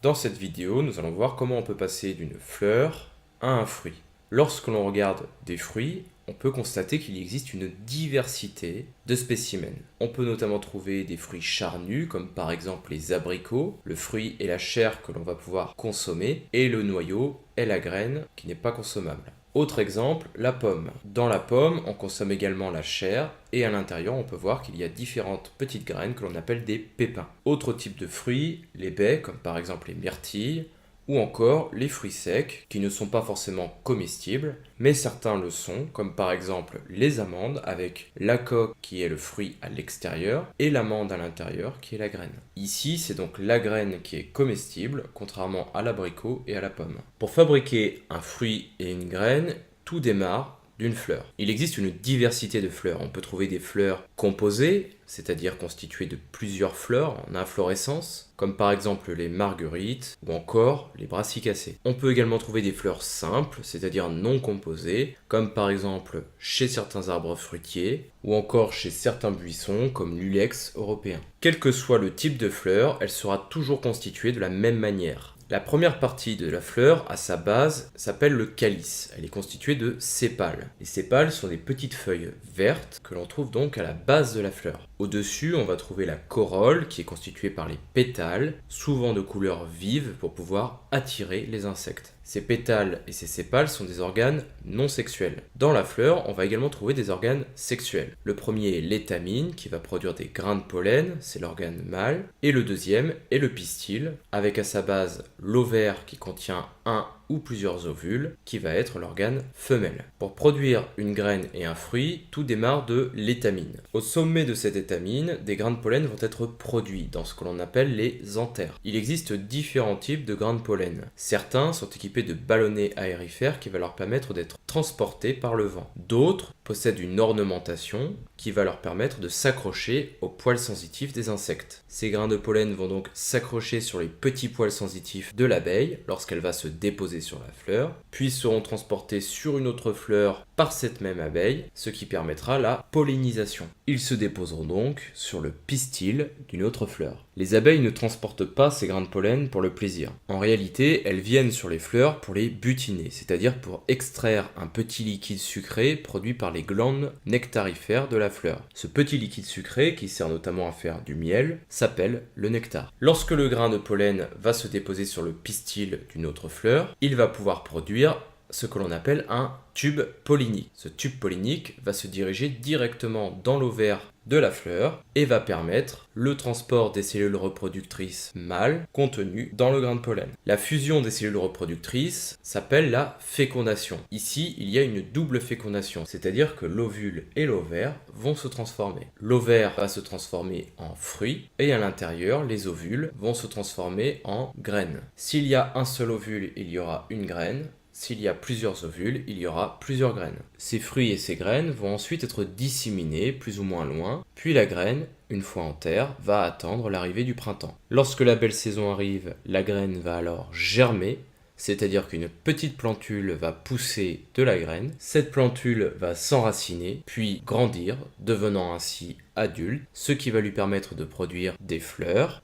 Dans cette vidéo, nous allons voir comment on peut passer d'une fleur à un fruit. Lorsque l'on regarde des fruits, on peut constater qu'il existe une diversité de spécimens. On peut notamment trouver des fruits charnus, comme par exemple les abricots. Le fruit est la chair que l'on va pouvoir consommer, et le noyau est la graine qui n'est pas consommable. Autre exemple, la pomme. Dans la pomme, on consomme également la chair, et à l'intérieur, on peut voir qu'il y a différentes petites graines que l'on appelle des pépins. Autre type de fruits, les baies, comme par exemple les myrtilles, ou encore les fruits secs, qui ne sont pas forcément comestibles, mais certains le sont, comme par exemple les amandes, avec la coque qui est le fruit à l'extérieur, et l'amande à l'intérieur qui est la graine. Ici, c'est donc la graine qui est comestible, contrairement à l'abricot et à la pomme. Pour fabriquer un fruit et une graine, tout démarre d'une fleur. Il existe une diversité de fleurs. On peut trouver des fleurs composées, c'est-à-dire constituées de plusieurs fleurs en inflorescence, comme par exemple les marguerites ou encore les brassicacées. On peut également trouver des fleurs simples, c'est-à-dire non composées, comme par exemple chez certains arbres fruitiers ou encore chez certains buissons comme l'ulex européen. Quel que soit le type de fleur, elle sera toujours constituée de la même manière. La première partie de la fleur, à sa base, s'appelle le calice. Elle est constituée de sépales. Les sépales sont des petites feuilles vertes que l'on trouve donc à la base de la fleur. Au-dessus, on va trouver la corolle qui est constituée par les pétales, souvent de couleur vive pour pouvoir attirer les insectes. Ces pétales et ces sépales sont des organes non sexuels. Dans la fleur, on va également trouver des organes sexuels. Le premier est l'étamine qui va produire des grains de pollen, c'est l'organe mâle. Et le deuxième est le pistil, avec à sa base l'ovaire qui contient un ou plusieurs ovules, qui va être l'organe femelle. Pour produire une graine et un fruit, tout démarre de l'étamine. Au sommet de cette étamine, des grains de pollen vont être produits dans ce que l'on appelle les anthères. Il existe différents types de grains de pollen. Certains sont équipés de ballonnets aérifères qui va leur permettre d'être transportés par le vent. D'autres possèdent une ornementation qui va leur permettre de s'accrocher aux poils sensitifs des insectes. Ces grains de pollen vont donc s'accrocher sur les petits poils sensitifs de l'abeille lorsqu'elle va se déposer sur la fleur, puis seront transportés sur une autre fleur par cette même abeille, ce qui permettra la pollinisation. Ils se déposeront donc sur le pistil d'une autre fleur. Les abeilles ne transportent pas ces grains de pollen pour le plaisir. En réalité, elles viennent sur les fleurs pour les butiner, c'est-à-dire pour extraire un petit liquide sucré produit par les glandes nectarifères de la fleur. Ce petit liquide sucré, qui sert notamment à faire du miel, s'appelle le nectar. Lorsque le grain de pollen va se déposer sur le pistil d'une autre fleur, il va pouvoir produire ce que l'on appelle un tube pollinique. Ce tube pollinique va se diriger directement dans l'ovaire de la fleur et va permettre le transport des cellules reproductrices mâles contenues dans le grain de pollen. La fusion des cellules reproductrices s'appelle la fécondation. Ici, il y a une double fécondation, c'est-à-dire que l'ovule et l'ovaire vont se transformer. L'ovaire va se transformer en fruit et à l'intérieur, les ovules vont se transformer en graines. S'il y a un seul ovule, il y aura une graine. S'il y a plusieurs ovules, il y aura plusieurs graines. Ces fruits et ces graines vont ensuite être disséminés plus ou moins loin, puis la graine, une fois en terre, va attendre l'arrivée du printemps. Lorsque la belle saison arrive, la graine va alors germer, c'est-à-dire qu'une petite plantule va pousser de la graine, cette plantule va s'enraciner, puis grandir, devenant ainsi adulte, ce qui va lui permettre de produire des fleurs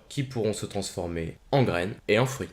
qui pourront se transformer en graines et en fruits.